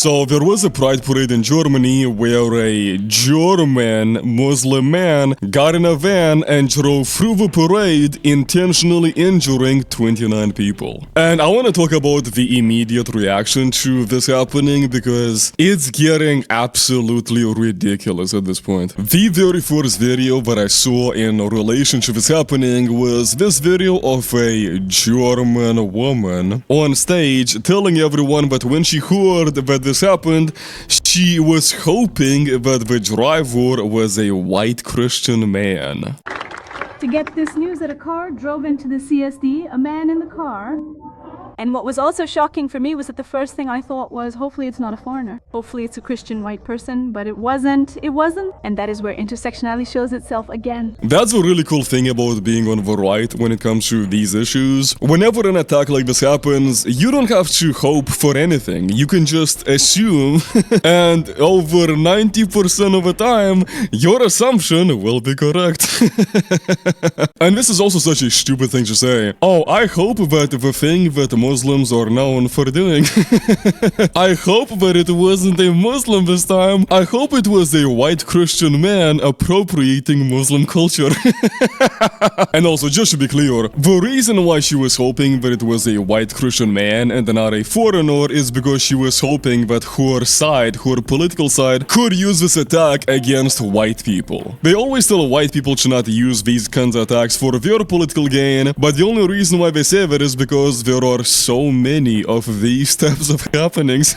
So there was a pride parade in Germany where a German Muslim man got in a van and drove through the parade, intentionally injuring 29 people. And I want to talk about the immediate reaction to this happening because it's getting absolutely ridiculous at this point. The very first video that I saw in relation to this happening was this video of a German woman on stage telling everyone that when she heard that this happened, she was hoping that the driver was a white Christian man. To get this news that a car drove into the CSD, a man in the car. And what was also shocking for me was that the first thing I thought was, hopefully it's not a foreigner. Hopefully it's a Christian white person, but it wasn't. And that is where intersectionality shows itself again. That's a really cool thing about being on the right when it comes to these issues. Whenever an attack like this happens, you don't have to hope for anything. You can just assume, and over 90% of the time, your assumption will be correct. And this is also such a stupid thing to say. Oh, I hope that the thing that Muslims are known for doing. I hope that it wasn't a Muslim this time. I hope it was a white Christian man appropriating Muslim culture. And also, just to be clear, the reason why she was hoping that it was a white Christian man and not a foreigner is because she was hoping that her side, her political side, could use this attack against white people. They always tell white people to not use these kinds of attacks for their political gain, but the only reason why they say that is because there are so many of these types of happenings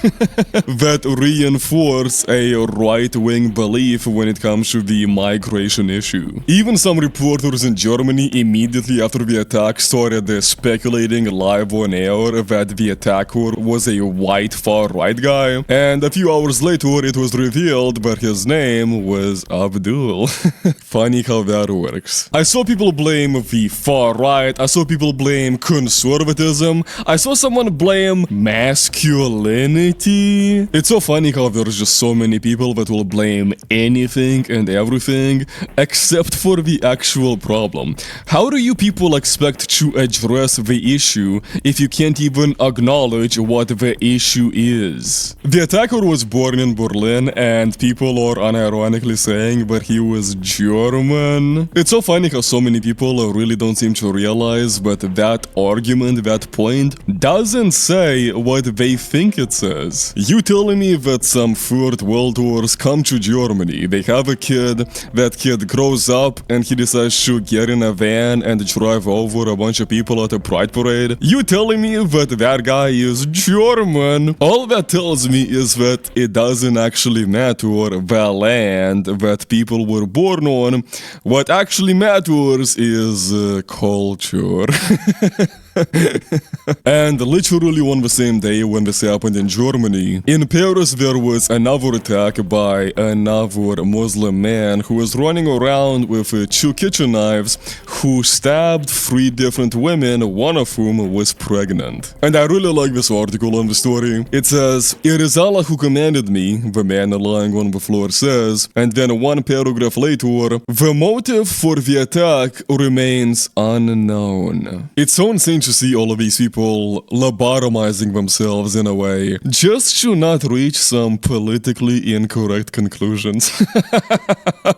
that reinforce a right-wing belief when it comes to the migration issue. Even some reporters in Germany immediately after the attack started speculating live on air that the attacker was a white far-right guy, and a few hours later it was revealed that his name was Abdul. Funny how that works. I saw people blame the far-right, I saw people blame conservatism, I saw someone blame masculinity. It's so funny how there's just so many people that will blame anything and everything except for the actual problem. How do you people expect to address the issue if you can't even acknowledge what the issue is? The attacker was born in Berlin and people are unironically saying that he was German. It's so funny how so many people really don't seem to realize that that argument, that point, doesn't say what they think it says. You telling me that some third world wars come to Germany, they have a kid, that kid grows up and he decides to get in a van and drive over a bunch of people at a pride parade? You telling me that that guy is German? All that tells me is that it doesn't actually matter the land that people were born on. What actually matters is culture. And literally on the same day when this happened in Germany, in Paris there was another attack by another Muslim man who was running around with 2 kitchen knives who stabbed 3 different women, one of whom was pregnant. And I really like this article on the story. It says, "It is Allah who commanded me," the man lying on the floor says, and then one paragraph later, "The motive for the attack remains unknown." It's so insane to see all of these people lobotomizing themselves in a way, just to not reach some politically incorrect conclusions.